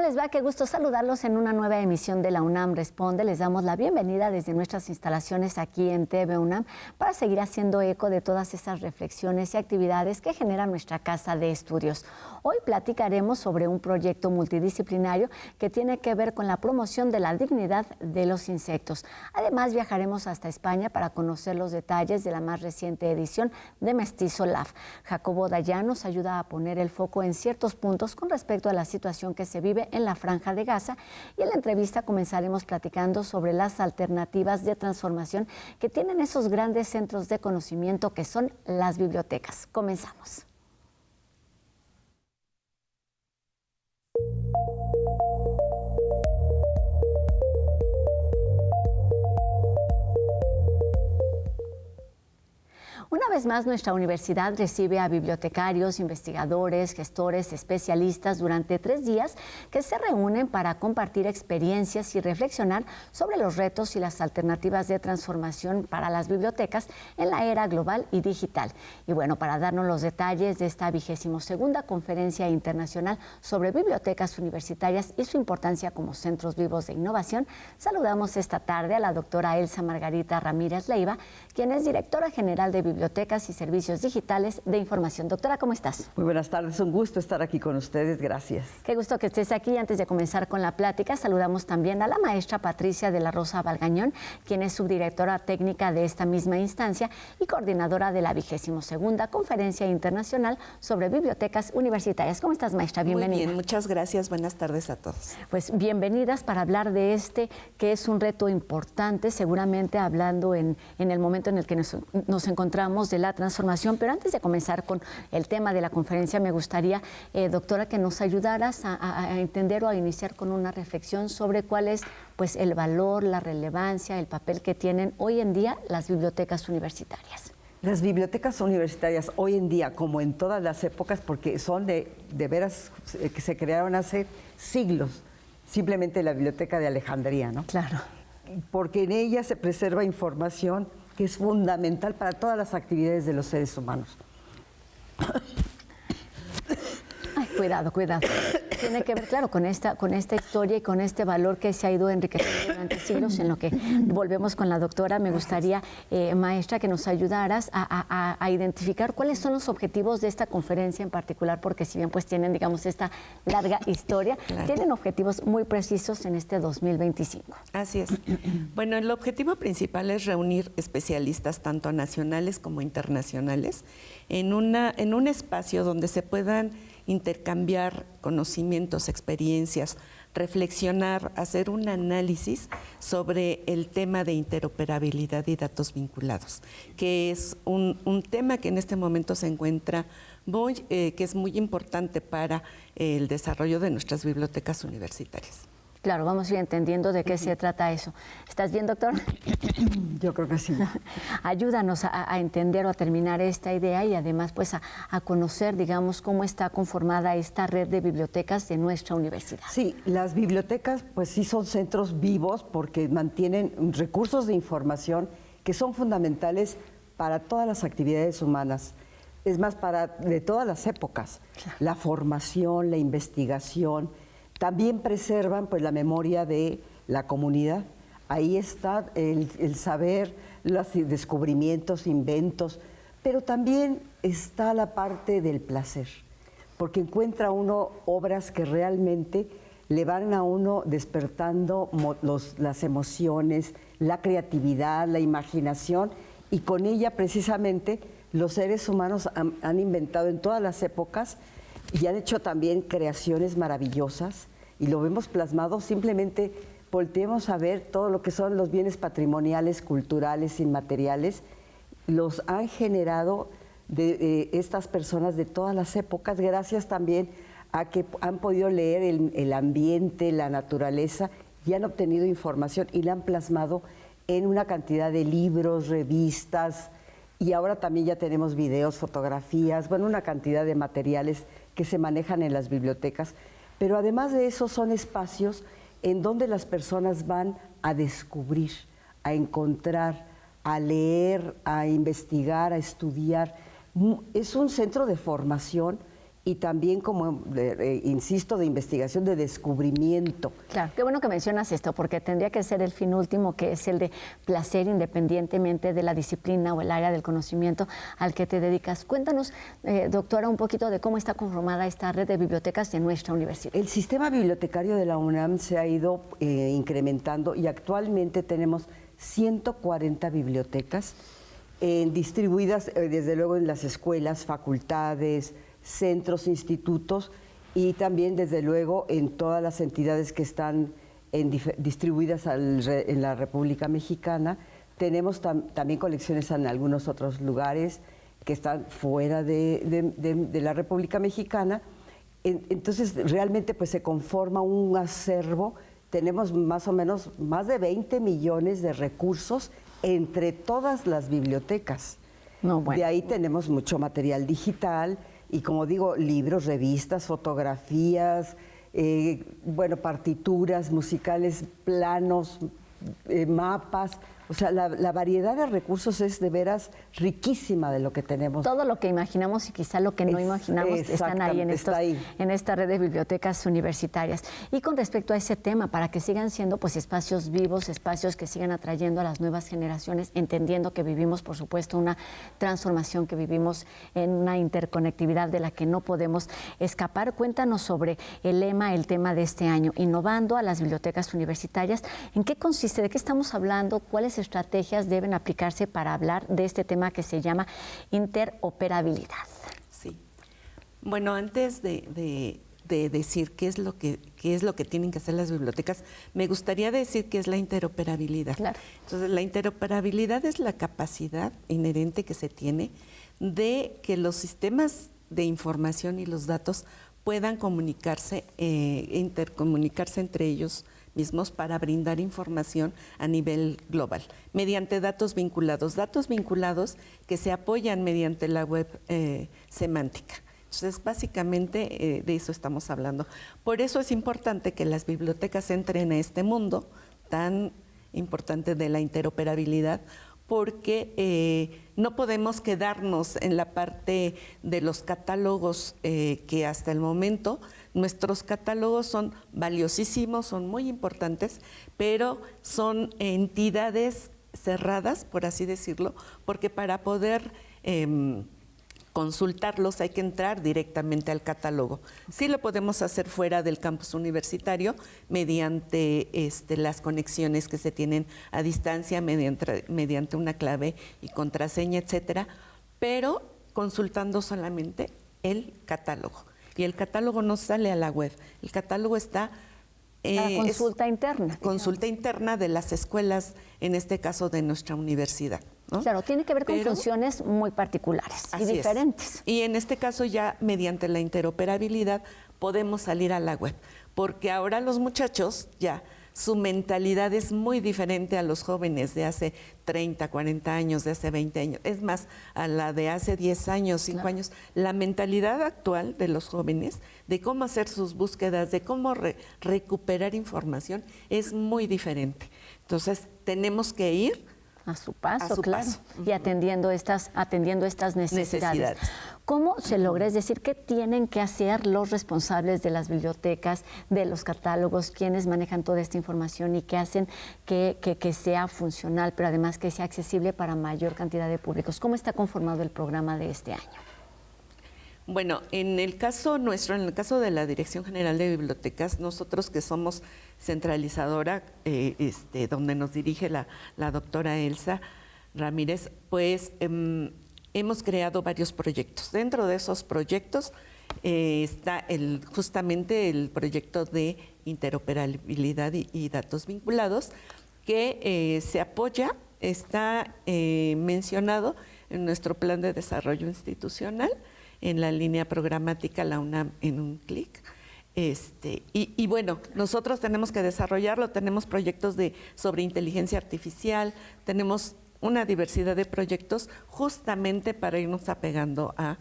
les va? Qué gusto saludarlos en una nueva emisión de la UNAM Responde. Les damos la bienvenida desde nuestras instalaciones aquí en TV UNAM para seguir haciendo eco de todas esas reflexiones y actividades que genera nuestra casa de estudios. Hoy platicaremos sobre un proyecto multidisciplinario que tiene que ver con la promoción de la dignidad de los insectos. Además, viajaremos hasta España para conocer los detalles de la más reciente edición de Mestizo Lab. Jacobo Dayan nos ayuda a poner el foco en ciertos puntos con respecto a la situación que se vive en la Franja de Gaza, y en la entrevista comenzaremos platicando sobre las alternativas de transformación que tienen esos grandes centros de conocimiento que son las bibliotecas. Comenzamos. Una vez más, nuestra universidad recibe a bibliotecarios, investigadores, gestores, especialistas durante 3 días que se reúnen para compartir experiencias y reflexionar sobre los retos y las alternativas de transformación para las bibliotecas en la era global y digital. Y bueno, para darnos los detalles de esta 22ª Conferencia Internacional sobre Bibliotecas Universitarias y su importancia como centros vivos de innovación, saludamos esta tarde a la doctora Elsa Margarita Ramírez Leiva, quien es directora general de Bibliotecas y Servicios Digitales de Información. Doctora, ¿cómo estás? Muy buenas tardes, un gusto estar aquí con ustedes, gracias. Qué gusto que estés aquí. Antes de comenzar con la plática, saludamos también a la maestra Patricia de la Rosa Valgañón, quien es subdirectora técnica de esta misma instancia y coordinadora de la 22ª Conferencia Internacional sobre Bibliotecas Universitarias. ¿Cómo estás, maestra? Bienvenida. Muy bien, muchas gracias. Buenas tardes a todos. Pues bienvenidas para hablar de este, que es un reto importante, seguramente hablando en el momento en el que nos encontramos de la transformación. Pero antes de comenzar con el tema de la conferencia, me gustaría, doctora, que nos ayudaras a entender o a iniciar con una reflexión sobre cuál es pues, el valor, la relevancia, el papel que tienen hoy en día las bibliotecas universitarias. Las bibliotecas universitarias hoy en día, como en todas las épocas, porque son de veras que se crearon hace siglos, simplemente la Biblioteca de Alejandría, ¿no? Claro. Porque en ella se preserva información que es fundamental para todas las actividades de los seres humanos. Ay, cuidado. Tiene que ver, claro, con esta historia y con este valor que se ha ido enriqueciendo durante siglos, en lo que volvemos con la doctora. Me gustaría, maestra, que nos ayudaras a identificar cuáles son los objetivos de esta conferencia en particular, porque si bien pues tienen, digamos, esta larga historia, claro, tienen objetivos muy precisos en este 2025. Así es. Bueno, el objetivo principal es reunir especialistas, tanto nacionales como internacionales, en un espacio donde se puedan intercambiar conocimientos, experiencias, reflexionar, hacer un análisis sobre el tema de interoperabilidad y datos vinculados, que es un tema que en este momento se encuentra que es muy importante para el desarrollo de nuestras bibliotecas universitarias. Claro, vamos a ir entendiendo de qué se trata eso. ¿Estás bien, doctor? Yo creo que sí. Ayúdanos a entender o a terminar esta idea y además pues a conocer, digamos, cómo está conformada esta red de bibliotecas de nuestra universidad. Sí, las bibliotecas pues sí son centros vivos porque mantienen recursos de información que son fundamentales para todas las actividades humanas. Es más, de todas las épocas. Claro. La formación, la investigación. También preservan pues, la memoria de la comunidad. Ahí está el saber, los descubrimientos, inventos, pero también está la parte del placer, porque encuentra uno obras que realmente le van a uno despertando las emociones, la creatividad, la imaginación, y con ella precisamente los seres humanos han inventado en todas las épocas y han hecho también creaciones maravillosas, y lo vemos plasmado. Simplemente volteemos a ver todo lo que son los bienes patrimoniales, culturales, inmateriales, los han generado estas personas de todas las épocas, gracias también a que han podido leer el ambiente, la naturaleza, y han obtenido información y la han plasmado en una cantidad de libros, revistas, y ahora también ya tenemos videos, fotografías, bueno, una cantidad de materiales que se manejan en las bibliotecas. Pero además de eso son espacios en donde las personas van a descubrir, a encontrar, a leer, a investigar, a estudiar. Es un centro de formación y también como, insisto, de investigación, de descubrimiento. Claro, qué bueno que mencionas esto, porque tendría que ser el fin último, que es el de placer, independientemente de la disciplina o el área del conocimiento al que te dedicas. Cuéntanos, doctora, un poquito de cómo está conformada esta red de bibliotecas de nuestra universidad. El sistema bibliotecario de la UNAM se ha ido incrementando y actualmente tenemos 140 bibliotecas distribuidas, desde luego, en las escuelas, facultades, centros, institutos y también, desde luego, en todas las entidades que están distribuidas en la República Mexicana. Tenemos también colecciones en algunos otros lugares que están fuera de la República Mexicana. Entonces, realmente pues se conforma un acervo. Tenemos más o menos más de 20 millones de recursos entre todas las bibliotecas. No, bueno. De ahí tenemos mucho material digital y, como digo, libros, revistas, fotografías, partituras musicales, planos, mapas. O sea, la variedad de recursos es de veras riquísima de lo que tenemos. Todo lo que imaginamos y quizá lo que no imaginamos están ahí en esta red de bibliotecas universitarias. Y con respecto a ese tema, para que sigan siendo pues espacios vivos, espacios que sigan atrayendo a las nuevas generaciones, entendiendo que vivimos, por supuesto, una transformación, que vivimos en una interconectividad de la que no podemos escapar. Cuéntanos sobre el lema, el tema de este año, innovando a las bibliotecas universitarias. ¿En qué consiste? ¿De qué estamos hablando? ¿Cuáles estrategias deben aplicarse para hablar de este tema que se llama interoperabilidad? Sí. Bueno, antes de decir qué es lo que tienen que hacer las bibliotecas, me gustaría decir qué es la interoperabilidad. Claro. Entonces, la interoperabilidad es la capacidad inherente que se tiene de que los sistemas de información y los datos puedan comunicarse, intercomunicarse entre ellos mismos para brindar información a nivel global, mediante datos vinculados que se apoyan mediante la web semántica. Entonces, básicamente de eso estamos hablando. Por eso es importante que las bibliotecas entren a este mundo tan importante de la interoperabilidad, porque no podemos quedarnos en la parte de los catálogos que hasta el momento, nuestros catálogos son valiosísimos, son muy importantes, pero son entidades cerradas, por así decirlo, porque para poder consultarlos hay que entrar directamente al catálogo. Sí lo podemos hacer fuera del campus universitario mediante las conexiones que se tienen a distancia, mediante una clave y contraseña, etcétera, pero consultando solamente el catálogo. Y el catálogo no sale a la web, el catálogo está... consulta interna. Consulta interna de las escuelas, en este caso de nuestra universidad, ¿no? Claro, tiene que ver con funciones muy particulares y diferentes. Y en este caso ya mediante la interoperabilidad podemos salir a la web, porque ahora los muchachos ya su mentalidad es muy diferente a los jóvenes de hace 30, 40 años, de hace 20 años. Es más, a la de hace 10 años, 5 años. La mentalidad actual de los jóvenes, de cómo hacer sus búsquedas, de cómo recuperar información, es muy diferente. Entonces, tenemos que ir a su paso, claro, y atendiendo estas necesidades. ¿Cómo se logra? Es decir, ¿qué tienen que hacer los responsables de las bibliotecas, de los catálogos, quienes manejan toda esta información y que hacen que sea funcional, pero además que sea accesible para mayor cantidad de públicos? ¿Cómo está conformado el programa de este año? Bueno, en el caso nuestro, en el caso de la Dirección General de Bibliotecas, nosotros que somos centralizadora, donde nos dirige la doctora Elsa Ramírez, pues hemos creado varios proyectos. Dentro de esos proyectos está justamente el proyecto de interoperabilidad y datos vinculados, que se apoya, está mencionado en nuestro plan de desarrollo institucional, en la línea programática La UNAM en un clic. Y bueno, nosotros tenemos que desarrollarlo, tenemos proyectos sobre inteligencia artificial, tenemos una diversidad de proyectos justamente para irnos apegando a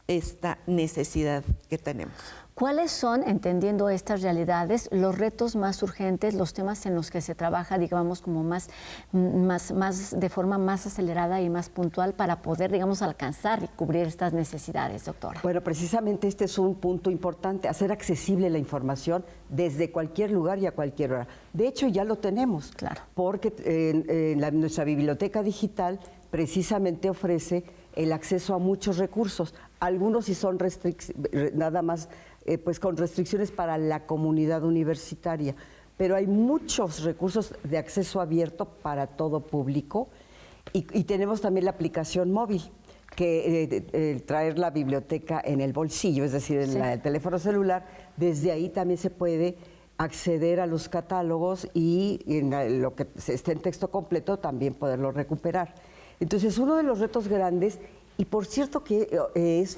esta necesidad que tenemos. ¿Cuáles son, entendiendo estas realidades, los retos más urgentes, los temas en los que se trabaja, digamos, como más de forma más acelerada y más puntual para poder, digamos, alcanzar y cubrir estas necesidades, doctora? Bueno, precisamente este es un punto importante, hacer accesible la información desde cualquier lugar y a cualquier hora. De hecho, ya lo tenemos, claro, porque nuestra biblioteca digital precisamente ofrece el acceso a muchos recursos. Algunos sí son nada más pues con restricciones para la comunidad universitaria, pero hay muchos recursos de acceso abierto para todo público y tenemos también la aplicación móvil, que traer la biblioteca en el bolsillo, es decir, en el teléfono celular, desde ahí también se puede acceder a los catálogos y en lo que esté en texto completo también poderlo recuperar. Entonces, uno de los retos grandes, y por cierto que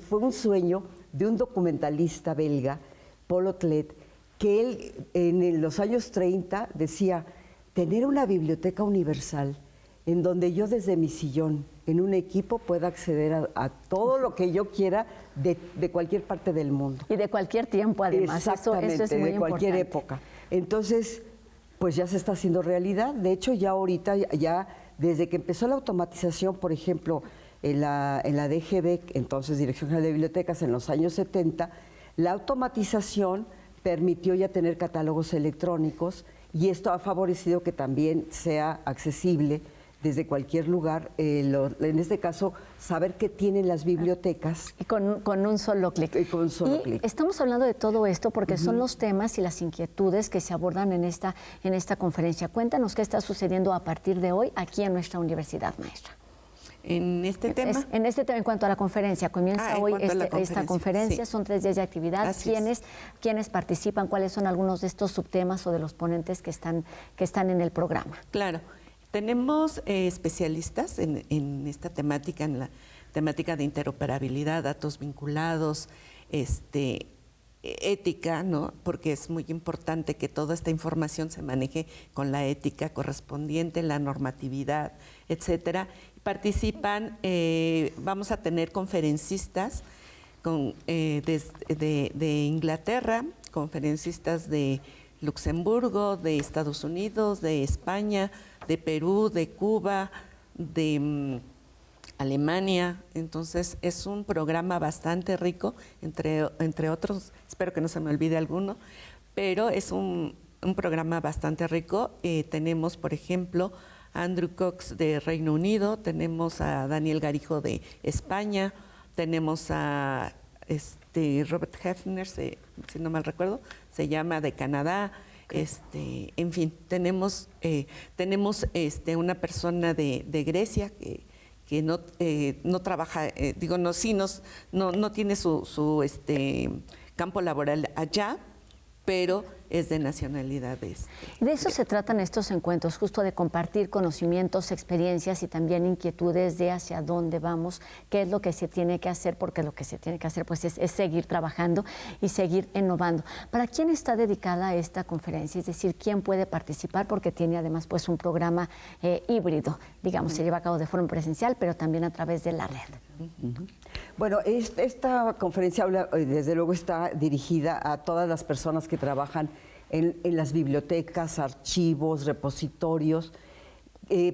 fue un sueño de un documentalista belga, Paul Otlet, que él en los años 30 decía, tener una biblioteca universal en donde yo desde mi sillón, en un equipo, pueda acceder a todo lo que yo quiera de cualquier parte del mundo. Y de cualquier tiempo, además. Exactamente, eso es muy de cualquier época. Entonces, pues ya se está haciendo realidad. De hecho, ya ahorita, ya desde que empezó la automatización, por ejemplo, en la DGB, entonces Dirección General de Bibliotecas, en los años 70, la automatización permitió ya tener catálogos electrónicos y esto ha favorecido que también sea accesible desde cualquier lugar, en este caso, saber qué tienen las bibliotecas. Y con un solo clic. Y con un solo clic. Estamos hablando de todo esto porque son los temas y las inquietudes que se abordan en esta conferencia. Cuéntanos qué está sucediendo a partir de hoy aquí en nuestra universidad, maestra. En este tema. En cuanto a la conferencia, comienza hoy esta conferencia, sí. Son 3 días de actividad. ¿Quiénes participan? ¿Cuáles son algunos de estos subtemas o de los ponentes que están en el programa? Claro, tenemos especialistas en esta temática, en la temática de interoperabilidad, datos vinculados, ética, ¿no? Porque es muy importante que toda esta información se maneje con la ética correspondiente, la normatividad, etcétera. Participan, vamos a tener conferencistas de Inglaterra, conferencistas de Luxemburgo, de Estados Unidos, de España, de Perú, de Cuba, de Alemania. Entonces es un programa bastante rico, entre otros, espero que no se me olvide alguno, pero es un programa bastante rico. Tenemos, por ejemplo, a Andrew Cox de Reino Unido, tenemos a Daniel Garijo de España, tenemos a Robert Hefner, si no mal recuerdo, se llama, de Canadá. En fin, tenemos una persona de Grecia que no trabaja, no tiene su campo laboral allá, pero es de nacionalidad. De eso se tratan estos encuentros, justo de compartir conocimientos, experiencias y también inquietudes de hacia dónde vamos, qué es lo que se tiene que hacer, porque lo que se tiene que hacer pues es seguir trabajando y seguir innovando. ¿Para quién está dedicada esta conferencia? Es decir, ¿quién puede participar? Porque tiene además pues un programa híbrido, digamos, se lleva a cabo de forma presencial, pero también a través de la red. Bueno, esta conferencia desde luego está dirigida a todas las personas que trabajan en las bibliotecas, archivos, repositorios,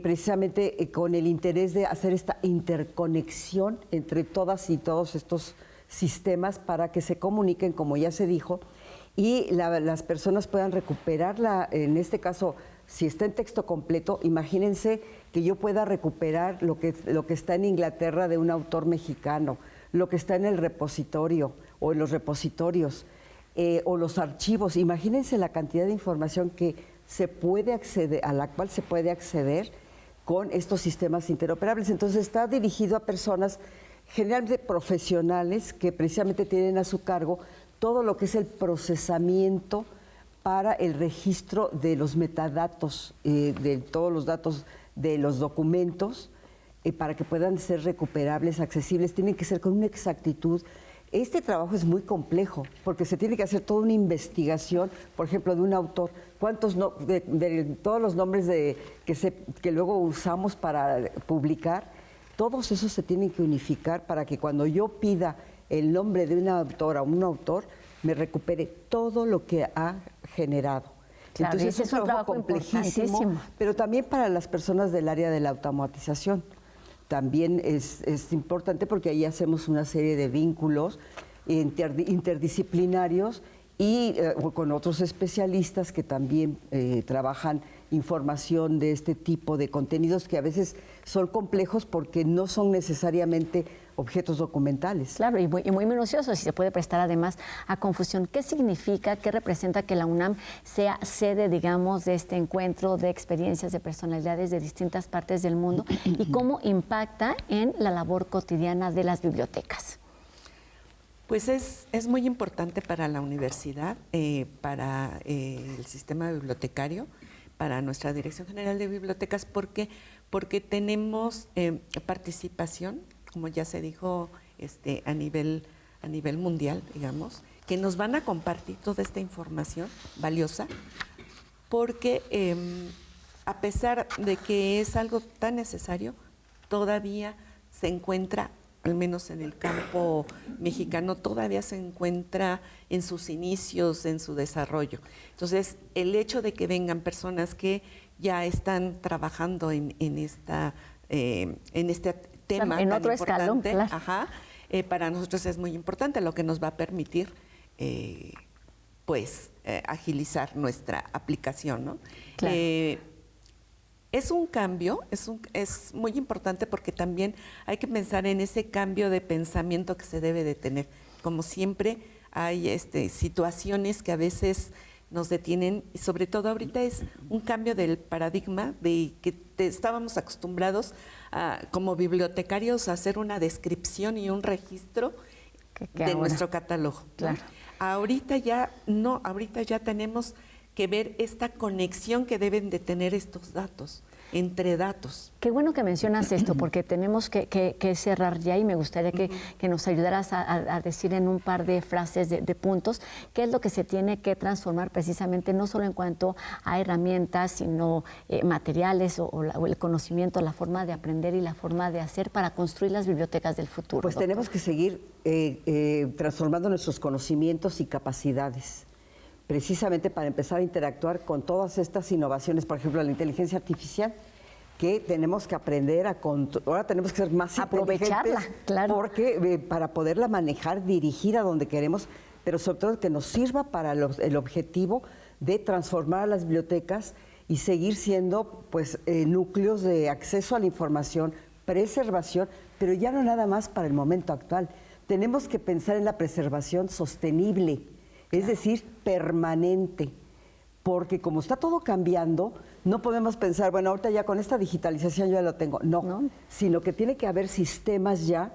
precisamente con el interés de hacer esta interconexión entre todas y todos estos sistemas para que se comuniquen, como ya se dijo, y las personas puedan recuperarla, en este caso, si está en texto completo, imagínense que yo pueda recuperar lo que está en Inglaterra de un autor mexicano, lo que está en el repositorio o en los repositorios o los archivos. Imagínense la cantidad de información que se puede acceder, a la cual se puede acceder con estos sistemas interoperables. Entonces está dirigido a personas generalmente profesionales que precisamente tienen a su cargo todo lo que es el procesamiento para el registro de los metadatos, de todos los datos de los documentos, para que puedan ser recuperables, accesibles, tienen que ser con una exactitud. Este trabajo es muy complejo, porque se tiene que hacer toda una investigación, por ejemplo, de un autor, de todos los nombres que luego usamos para publicar, todos esos se tienen que unificar para que cuando yo pida el nombre de una autora o un autor, me recupere todo lo que ha generado. Claro, Entonces es un trabajo complejísimo, pero también para las personas del área de la automatización. También es importante porque ahí hacemos una serie de vínculos interdisciplinarios y con otros especialistas que también trabajan información de este tipo de contenidos que a veces son complejos porque no son necesariamente objetos documentales. Claro, y muy minuciosos, y se puede prestar además a confusión. ¿Qué significa, qué representa que la UNAM sea sede, digamos, de este encuentro de experiencias de personalidades de distintas partes del mundo y cómo impacta en la labor cotidiana de las bibliotecas? Pues es muy importante para la universidad, para el sistema bibliotecario, para nuestra Dirección General de Bibliotecas, porque tenemos participación, como ya se dijo, a nivel mundial, digamos, que nos van a compartir toda esta información valiosa, porque a pesar de que es algo tan necesario, todavía se encuentra, al menos en el campo mexicano, todavía se encuentra en sus inicios, en su desarrollo. Entonces, el hecho de que vengan personas que ya están trabajando en este tema en tan otro escalón, importante, claro. Para nosotros es muy importante, lo que nos va a permitir agilizar nuestra aplicación, ¿no? Claro. Es un cambio, es muy importante porque también hay que pensar en ese cambio de pensamiento que se debe de tener. Como siempre, hay situaciones que a veces nos detienen, y sobre todo ahorita es un cambio del paradigma de que estábamos acostumbrados como bibliotecarios a hacer una descripción y un registro de ahora, nuestro catálogo, ¿no? Claro. Ahorita ya tenemos que ver esta conexión que deben de tener estos datos, entre datos. Qué bueno que mencionas esto, porque tenemos que cerrar ya y me gustaría que nos ayudaras a decir en un par de frases, de puntos, qué es lo que se tiene que transformar precisamente, no solo en cuanto a herramientas, sino materiales o el conocimiento, la forma de aprender y la forma de hacer para construir las bibliotecas del futuro. Pues doctor. tenemos que seguir transformando nuestros conocimientos y capacidades, precisamente para empezar a interactuar con todas estas innovaciones, por ejemplo, la inteligencia artificial, que tenemos que aprender ahora tenemos que ser más aprovecharla, inteligentes, claro, porque para poderla manejar, dirigir a donde queremos, pero sobre todo que nos sirva para el objetivo de transformar a las bibliotecas y seguir siendo núcleos de acceso a la información, preservación, pero ya no nada más para el momento actual. Tenemos que pensar en la preservación sostenible, es decir, permanente, porque como está todo cambiando, no podemos pensar, bueno, ahorita ya con esta digitalización ya lo tengo. No, sino que tiene que haber sistemas ya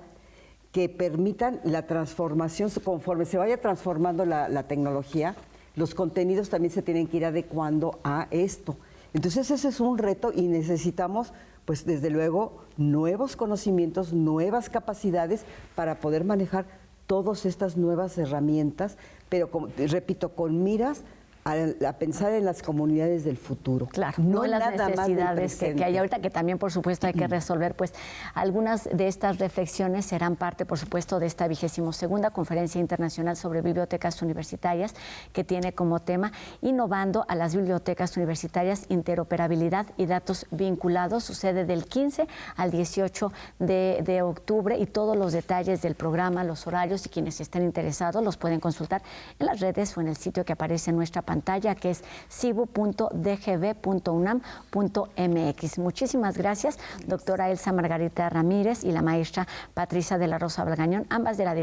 que permitan la transformación conforme se vaya transformando la tecnología. Los contenidos también se tienen que ir adecuando a esto. Entonces ese es un reto y necesitamos, pues desde luego, nuevos conocimientos, nuevas capacidades para poder manejar todas estas nuevas herramientas, pero repito, con miras a pensar en las comunidades del futuro. Claro, no en las necesidades que hay ahorita, que también, por supuesto, hay que resolver. Pues algunas de estas reflexiones serán parte, por supuesto, de esta 22ª Conferencia Internacional sobre Bibliotecas Universitarias, que tiene como tema Innovando a las Bibliotecas Universitarias, Interoperabilidad y Datos Vinculados. Sucede del 15 al 18 de octubre y todos los detalles del programa, los horarios y quienes estén interesados los pueden consultar en las redes o en el sitio que aparece en nuestra pantalla, que es cibu.dgb.unam.mx. Muchísimas gracias, doctora Elsa Margarita Ramírez y la maestra Patricia de la Rosa Balgañón, ambas de la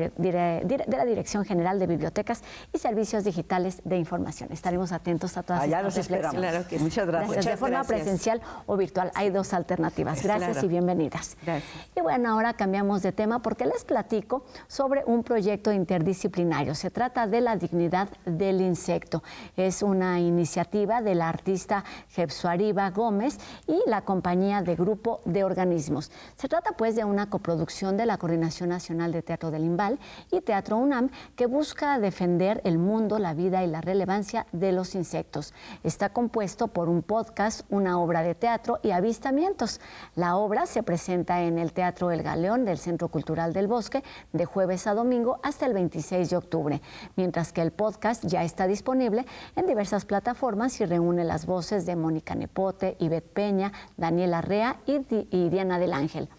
Dirección General de Bibliotecas y Servicios Digitales de Información. Estaremos atentos a todas estas reflexiones. Claro que sí. Muchas gracias. Gracias. De forma presencial o virtual. Hay dos alternativas. Gracias, claro, y bienvenidas. Gracias. Y bueno, ahora cambiamos de tema porque les platico sobre un proyecto interdisciplinario. Se trata de la dignidad del insecto. Es una iniciativa de la artista Jepsuariba Gómez y la compañía de Grupo de Organismos. Se trata pues de una coproducción de la Coordinación Nacional de Teatro del IMBAL y Teatro UNAM que busca defender el mundo, la vida y la relevancia de los insectos. Está compuesto por un podcast, una obra de teatro y avistamientos. La obra se presenta en el Teatro El Galeón del Centro Cultural del Bosque de jueves a domingo hasta el 26 de octubre, mientras que el podcast ya está disponible en diversas plataformas y reúne las voces de Mónica Nepote, Ivette Peña, Daniela Arrea y Diana del Ángel.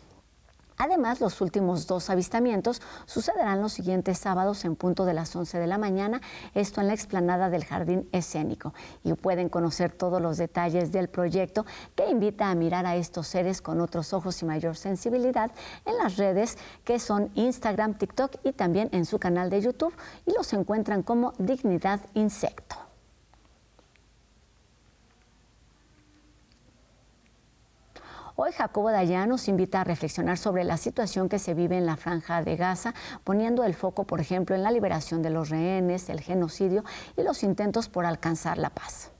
Además, los últimos 2 avistamientos sucederán los siguientes sábados en punto de las 11 de la mañana, esto en la explanada del Jardín Escénico. Y pueden conocer todos los detalles del proyecto que invita a mirar a estos seres con otros ojos y mayor sensibilidad en las redes que son Instagram, TikTok y también en su canal de YouTube, y los encuentran como Dignidad Insecto. Hoy Jacobo Dayan nos invita a reflexionar sobre la situación que se vive en la Franja de Gaza, poniendo el foco, por ejemplo, en la liberación de los rehenes, el genocidio y los intentos por alcanzar la paz.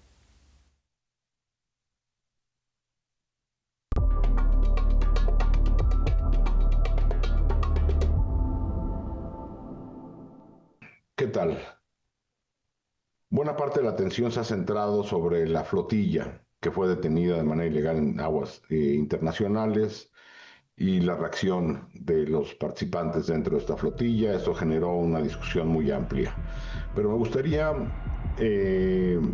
¿Qué tal? Buena parte de la atención se ha centrado sobre la flotilla que fue detenida de manera ilegal en aguas internacionales y la reacción de los participantes dentro de esta flotilla. Esto generó una discusión muy amplia. Pero me gustaría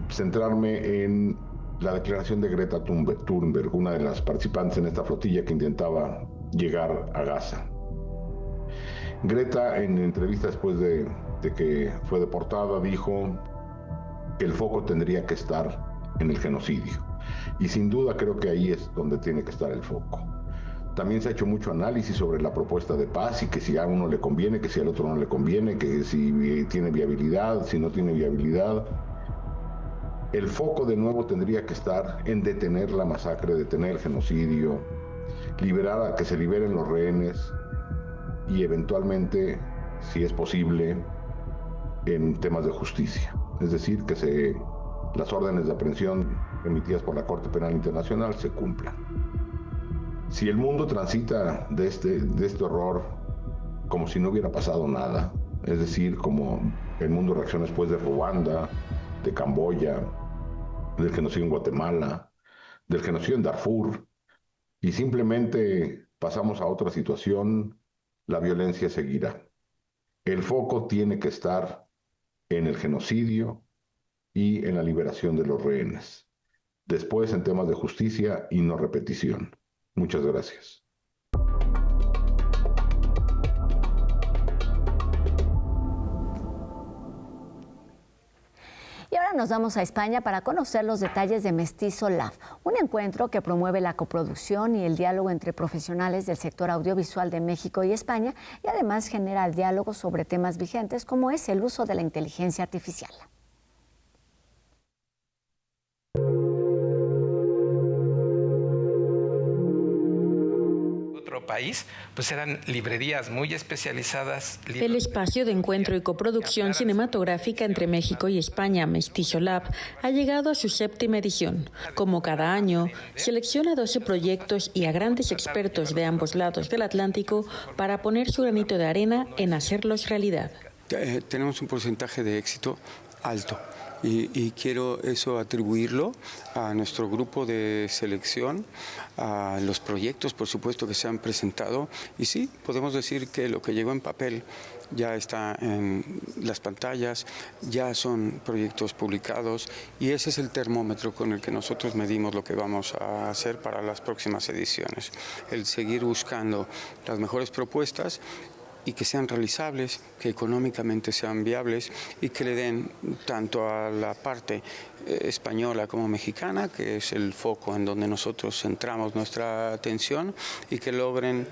centrarme en la declaración de Greta Thunberg, una de las participantes en esta flotilla que intentaba llegar a Gaza. Greta, en entrevista después de que fue deportada, dijo que el foco tendría que estar en el genocidio. Y sin duda creo que ahí es donde tiene que estar el foco. También se ha hecho mucho análisis sobre la propuesta de paz y que si a uno le conviene, que si al otro no le conviene, que si tiene viabilidad, si no tiene viabilidad. El foco de nuevo tendría que estar en detener la masacre, detener el genocidio, que se liberen los rehenes y eventualmente, si es posible, en temas de justicia. Es decir, que las órdenes de aprehensión emitidas por la Corte Penal Internacional se cumplan. Si el mundo transita de este horror como si no hubiera pasado nada, es decir, como el mundo reacciona después de Ruanda, de Camboya, del genocidio en Guatemala, del genocidio en Darfur, y simplemente pasamos a otra situación, la violencia seguirá. El foco tiene que estar en el genocidio y en la liberación de los rehenes. Después en temas de justicia y no repetición. Muchas gracias. Y ahora nos vamos a España para conocer los detalles de Mestizo Lab, un encuentro que promueve la coproducción y el diálogo entre profesionales del sector audiovisual de México y España, y además genera diálogo sobre temas vigentes como es el uso de la inteligencia artificial. País, pues eran librerías muy especializadas. El espacio de encuentro y coproducción cinematográfica entre México y España, Mestizo Lab, ha llegado a su 7ª edición. Como cada año, selecciona 12 proyectos y a grandes expertos de ambos lados del Atlántico para poner su granito de arena en hacerlos realidad. Tenemos un porcentaje de éxito alto. Y quiero eso atribuirlo a nuestro grupo de selección, a los proyectos, por supuesto, que se han presentado. Y sí, podemos decir que lo que llegó en papel ya está en las pantallas, ya son proyectos publicados y ese es el termómetro con el que nosotros medimos lo que vamos a hacer para las próximas ediciones. El seguir buscando las mejores propuestas y que sean realizables, que económicamente sean viables y que le den tanto a la parte española como mexicana, que es el foco en donde nosotros centramos nuestra atención, y que logren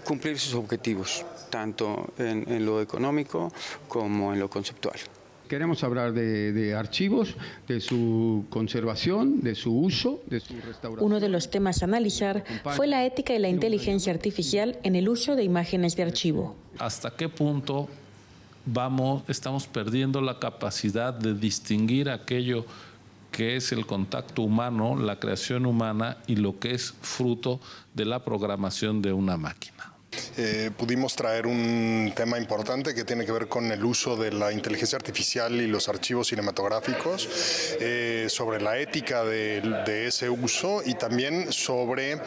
cumplir sus objetivos, tanto en lo económico como en lo conceptual. Queremos hablar de archivos, de su conservación, de su uso, de su restauración. Uno de los temas a analizar fue la ética y la inteligencia artificial en el uso de imágenes de archivo. ¿Hasta qué punto estamos perdiendo la capacidad de distinguir aquello que es el contacto humano, la creación humana y lo que es fruto de la programación de una máquina. Pudimos traer un tema importante que tiene que ver con el uso de la inteligencia artificial y los archivos cinematográficos, sobre la ética de ese uso y también sobre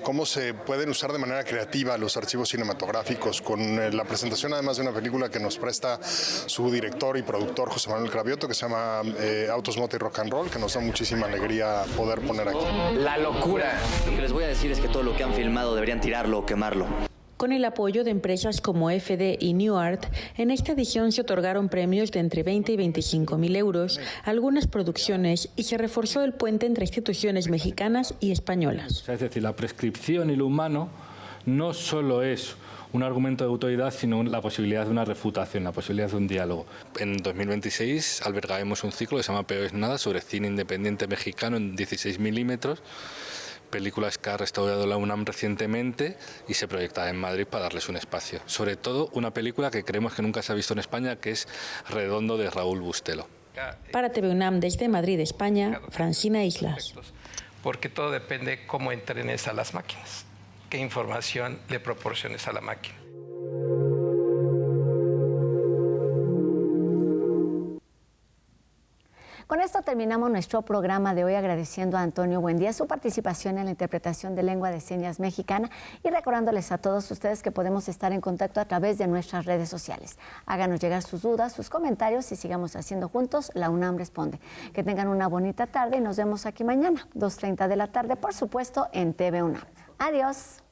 cómo se pueden usar de manera creativa los archivos cinematográficos, con la presentación además de una película que nos presta su director y productor José Manuel Cravioto, que se llama Autos, Moto y Rock and Roll, que nos da muchísima alegría poder poner aquí. La locura. Lo que les voy a decir es que todo lo que han filmado deberían tirarlo o quemarlo. Con el apoyo de empresas como FD y New Art, en esta edición se otorgaron premios de entre 20 y 25.000 euros a algunas producciones y se reforzó el puente entre instituciones mexicanas y españolas. Es decir, la prescripción y lo humano no solo es un argumento de autoridad, sino la posibilidad de una refutación, la posibilidad de un diálogo. En 2026 albergaremos un ciclo que se llama Peor es nada, sobre cine independiente mexicano en 16 milímetros, películas que ha restaurado la UNAM recientemente y se proyectará en Madrid para darles un espacio. Sobre todo una película que creemos que nunca se ha visto en España, que es Redondo, de Raúl Bustelo. Para TV UNAM desde Madrid, España, Francina Islas. Porque todo depende cómo entrenes a las máquinas, qué información le proporciones a la máquina. Con esto terminamos nuestro programa de hoy, agradeciendo a Antonio Buendía su participación en la interpretación de lengua de señas mexicana y recordándoles a todos ustedes que podemos estar en contacto a través de nuestras redes sociales. Háganos llegar sus dudas, sus comentarios y sigamos haciendo juntos La UNAM Responde. Que tengan una bonita tarde y nos vemos aquí mañana, 2:30 de la tarde, por supuesto, en TV UNAM. Adiós.